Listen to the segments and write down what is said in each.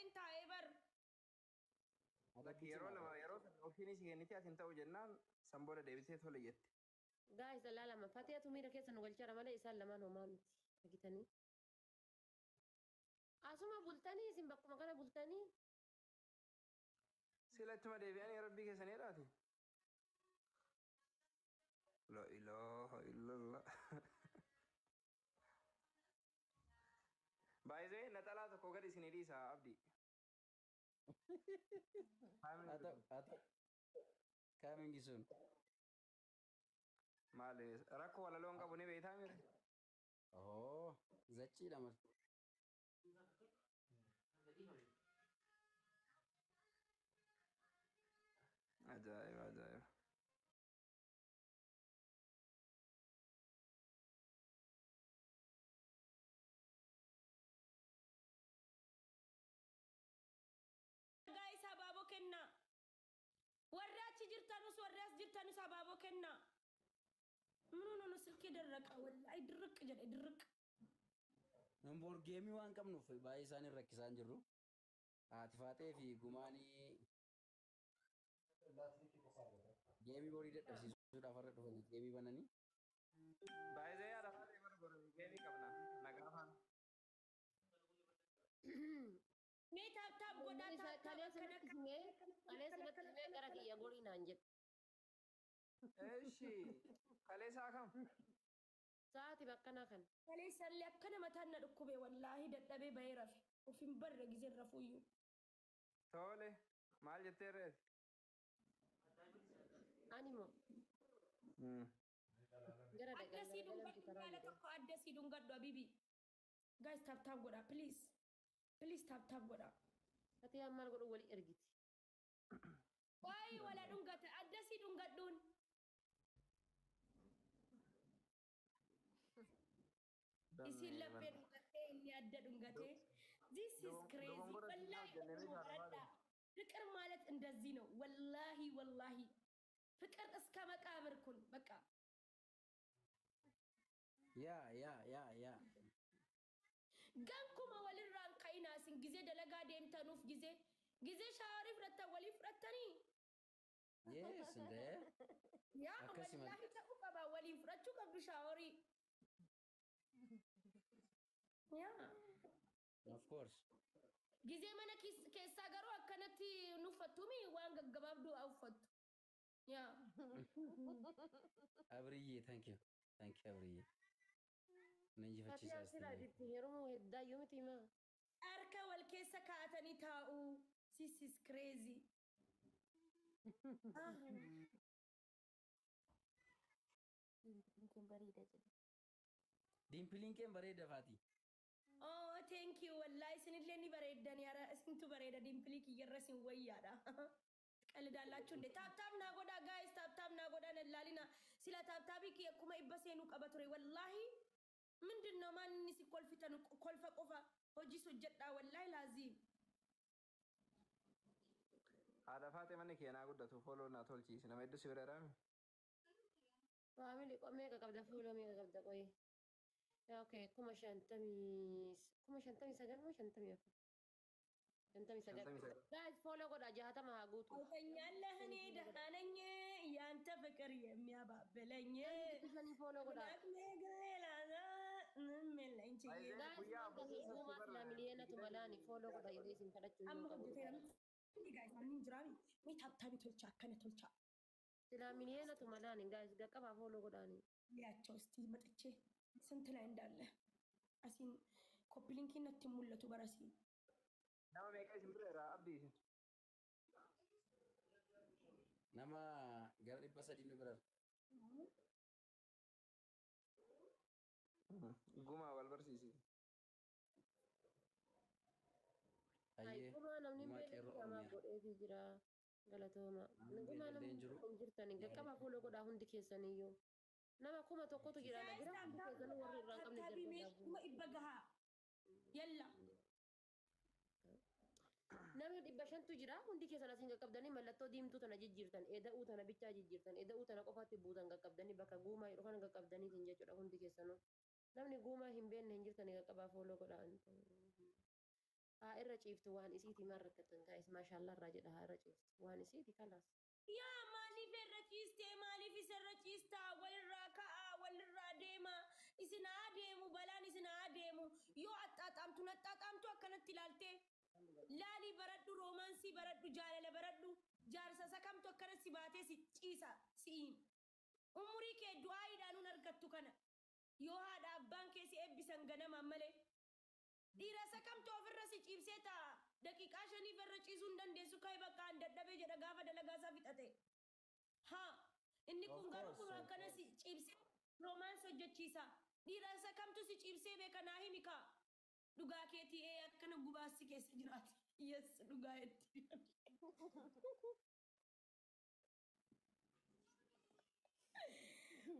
hin taa'ee bar. Yeroo lama yeroo ofiin ishee kennite asin ta'u jennaan sanbooda deebisee tole jette. Guys, lama Fatiyaatu miira keessa nu galchara malee isaan lamaan homaa miti argitanii. Asuma bultanii isin bakkuma kana bultanii. Sila ittuma deebi'anii rabbii keessaniidhaati. La ilaha illallah. Baay'ee naxalaa tokko gadi isinii dhiisa abdii. Kaamingi sun. Maali rakkoo walaloon qabu ni beektaa mire? Oh, zachiidha mal. Ajaa'iba ajaa'iba. Guys, abaaboo kenna. Warri achi jirtanus warri as jirtanus abaaboo kenna. Nuno silkii dirraqa wallahi dirriq jedhe dirriq. Namboor geemii waan qabnuuf baay'ee isaanii rakkisaan jirru. Haati Faatee fi Gumaanii geemii borii dadhabsiisuudhaaf har'a dhufanii geemii bananii. Baay'ee yaada Faatee bara godhanii geemii qabna nagaafaan. Mee taap godhaa taap Kalee sabatti mee gara kiyya gorii naan jedhu. Eeshi kalee isaa kam? Sa'aati bakkana kan. kalee sallee akkana mataan na dhukkubee wallaahi dadhabee bahee rafe. Of hin barre gizee rafuuyyuu. Tole maal jettee reeti? Animo. Gara Adda sii dhungadhu yaala tokko adda sii dhungadhu Habibi. Guys taap godhaa please. Please taap godhaa. Ati maal godhu walii ergiti. Waayee wala dhungata adda sii dhungadhuun. Isin laphee dhungatee inni adda dhungatee. This is crazy. Wallahi ፍቅር ማለት እንደዚህ ነው ወላሂ ወላሂ ፍቅር እስከ መቃብር ኩን በቃ ያ Gankuma walirraan ka'inaasin gizee dalagaa deemtanuuf gizee shaawarii fudhattan walii fudhattanii. Yes, inde. Yaa wallaahi ta'uu qaba walii fudhachuu qabdu shaawarii. Yaa. Of course. Gizee mana keessaa garuu akkanatti nuffattumi waan gaggabaabduu uffattu. Yaa. Abriye, thank you. Thank you, Abriye. Nanji Fatiyaa fachisaa sila ditti yeroo heddaa yoo miti maa. Harka wal keessa kaa'atanii taa'uu. This is crazy. Dimpilinkeen bareeda faati. Oh, thank you. Wallahi isinillee ni bareeddan yaara isintu bareeda dimpilii kiyyarra isin wayyaadha. Qaldaalaችሁ እንዴ ታብታብ ና ጎዳ ጋይስ ታብታብ ና ጎዳ ነላሊና ሲላ ታብታቢ ከኩማ ይበሰኑ ቀበቱሪ ወላሂ ምንድነው ማንኒ ሲኮልፊተን ኮልፈ ቆፋ ሆጂ ሱጀዳ ወላሂ ላዚም Haadha Faatee manni keenyaa guddatu fooloo na tolchiisi nama hedduu si bira jiraami. Waamili qomee qabda fuula mee qabda qoyi. Okay, kuma shantami sagal moo shantami afur. Shantami sagal. Guys, follow godha jahatama haa guutu. አውተኛለህ እኔ ደህና ነኝ ያንተ ፍቅር የሚያባብለኝ Ishani follow godha. Guys, guuma fila miliyeena tumalani follow godha yoo isin kadhachuu yoo qabu. Sila miliyeena tumalani guys gaqqaba follow godhani. ያቸው እስቲ መጥቼ ስንት ላይ እንዳለ አሲን ኮፕሊንኪን ነቲ ሙለቱ በራሲ Nama meeqa isin bira jira abdii? Nama gara 300 nu bira. Gumaa wal barsiisi. Ay, kuma namni beeku sama godhee jira galatooma. Kuma namni jirtani gaqqaba follow godha hundi keessaniyyuu. Nama kuma tokkotu jira na bira hundi keessanii warri irraa qabne jirtu. ما إبقها يلا Namni 500 jira hundi keessan asin qaqqabdanii mallattoo diimtuu tana jijjiirtan eda'uu tana bichaa jijjiirtan eda'uu tana qofaatti buutan qaqqabdanii bakka guumaa dhufan qaqqabdanii tin jechuudha hundi keessanuu namni guumaa hin beekne hin jirtani qaqqabaa fooloo godhaan haa irra har'a ciiftu waan isiiti marrakkatan gaa'is maashaallah irraa jedha har'a ciiftu waan isiiti kalaas. Yaa maaliif irra ciistee maaliif isarra ciistaa walirraa ka'aa walirraa deema isin haa deemu balaan isin haa deemu yoo axxaaxaamtu naxxaaxaamtu akkanatti ilaaltee laalii baradhu roomaansii baradhu jaalala baradhu jaarsa sakamtu akkanatti baatee si ciisa si'iin umurii kee du'aayiidhaanuun argattu kana yoo haadha abbaan kee si eebbisan ganamaan malee dhiira sakamtu ofirra si ciibsee ta'a daqiiqaa 5 irra ciisuu hin dandeessu ka'ee bakka an dadhabee jedha gaafa dalagaasaa fixate haa inni kun garuu kun akkana si ciibsee roomaansi hojjechiisa dhiira sakamtu si ciibsee beeka naa himi kaa dhugaa keetii akkana gubaassi keessa jiraati yes dhugaa itti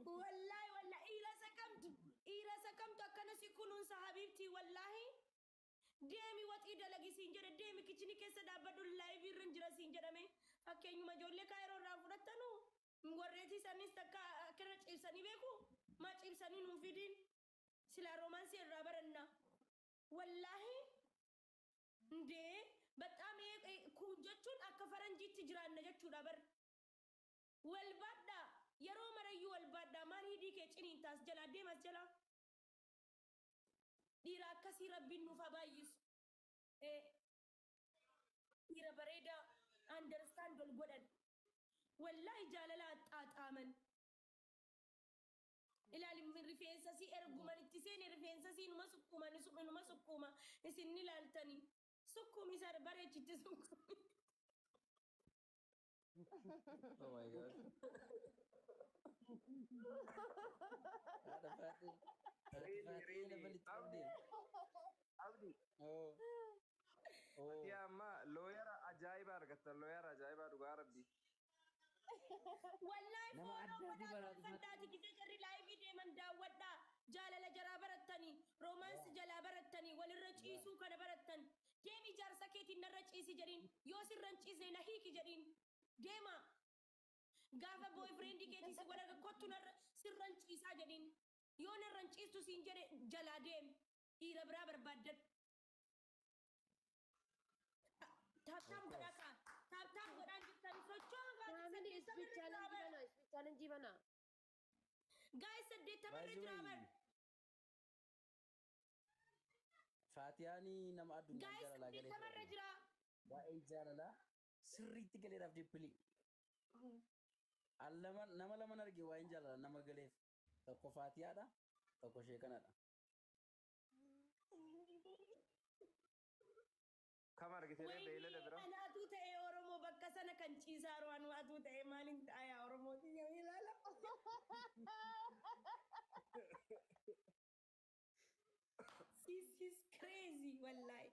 wallahi dhiira sakamtu akkana si kunuunsa habiibtii wallahi deemi waxii dalagi siin jedhe deemi kichini keessa dhaabbadhu laayivii irra jira siin jedhame fakkeenyuma ijoollee kaayiroo irraa fudhattanu warreetii isaaniis takka akkana ciibsanii beeku maa ciibsanii nuun fidiin silaa roomaansii irraa baranna wallahi ndee baxaam kun jechuun akka faranjiitti jiraanna jechuudha bar wal baadhaa yeroo marayyuu wal baadhaa maal hidhii kee ciniin taas jalaa deemas jalaa dhiira akkasii rabbiin nuuf haa baay'isu dhiira bareedaa understand ol godhan wallahi jaalala xaaxaaman ilaali rifeensa si erguman itti seene rifeensa si numa sukkuma isin ni laaltanii sukkumi isa bareechitti sukkumi Oh my god. Ada Fatih. Abdi. Oh. Ati amma looyara ajaa'iba argatta looyara ajaa'iba dhugaa rabbi. wallahi Nama addaati baraatu faddaati gite jarri laayivii deeman daawwadhaa jaalala jaraa barattanii roomaansi jalaa barattanii walirra ciisuu kana barattan deemi jaarsa keetiin narra ciisi jedhiin yoo sirran ciisne na hiiki jedhiin deema gaafa boyfriendii keetii si godha kottu narra sirran ciisaa jedhiin yoo narran ciistu siin jedhe jalaa deem dhiira biraa barbaaddadhu taaptaam godhaa kaa taaptaam godhaan jirtan sochoon Family is big challenge bana. guys saddeettamarra jiraa bar Fatiyani nama addunyaa guys jaalalaa galee saddeettamarra jiraa waa'ee jaalalaa sirriitti galeedhaaf dippilii. Nama laman arge waa'een jaalalaa nama galeef tokko Fatiyaadha tokko Sheekanadha. Kam argitee beeylada bira? Anaatu ta'e Oromoo bakka sana kan ciisaa ro'an waatu ta'e maaliin ta'aa Oromooti yoo ilaala. This is crazy wallahi.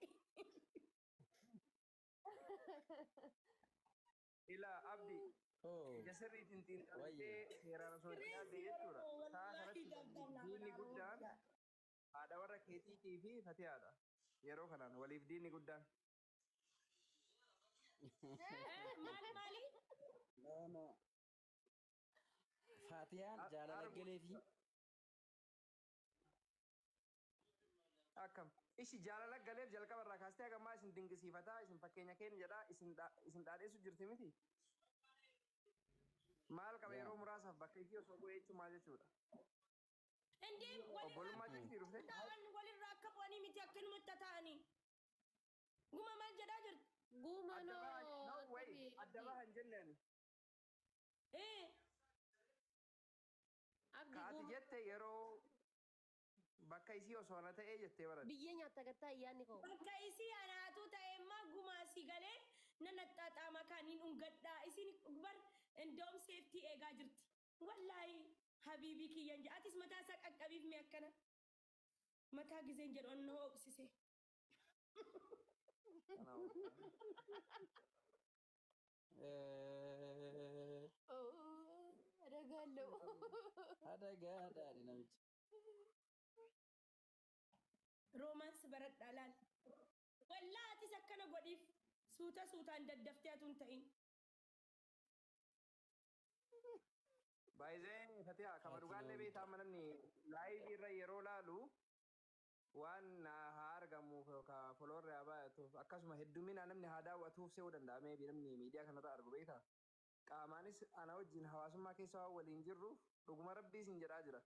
Ila abdi. Oh. Jasirriitiin xiinxaltee seeraan osoo hin yaadde jechuudha. Sa'a kanatti diinni guddaan haadha warra keetiitii fi Fatiyaadha. Yeroo kanaan waliif diinni guddaan. Maali? No. Fatiyaan jaalala galee fi Akkam. Ishi jaalala galeef jalqaba irraa kaastee hagammaa isin dinqisiifataa isin fakkeenya keenya jedhaa isin dhaadheessu jirti miti. Maal qaba yeroo muraasaaf bakka isii osoo bu'ee jechuun maal jechuudha? Indee Obbolummaa jechuun dhufte. ta'an walirraa akka bu'anii miti akkanumatti ta'anii. Guma maal jedhaa jirti? Guma no. Adda bahan jennaan. Abdi Kaati guma. jette yeroo bakka isii osoo na ta'ee jettee baradha. Biyya nyaatta gattaa iyyaanni koo. Bakka isii anaatu ta'emmaa gumaasii galee nana xaaxaama kaaniin ungadhaa isin bar indoom seeftii eegaa jirti. Wallaahi habiibii kiyyan jedha atis mataa isaa qaqqabiif mee akkana mataa gizeen jedhu onnoo oqsise. Adagaallo. adagaadhaani namichi. Roomaansi baradhaa laal. Wallaa atis akkana godhiif suutaan daddaftee atuun ta'in. Baay'ee Fatiyaa kama dhugaallee beektaa mananni laayivii irra yeroo laalu waan haa argamuuf yookaan foloorri haa baay'atu jiraattuuf akkasuma heddumminaan namni haa daawwatuuf se'uu danda'amee namni miidiyaa kanarra argu beektaa qaamaanis ana wajjin hawaasummaa keessa waan waliin jirruuf dhuguma rabbii isin jedhaa jira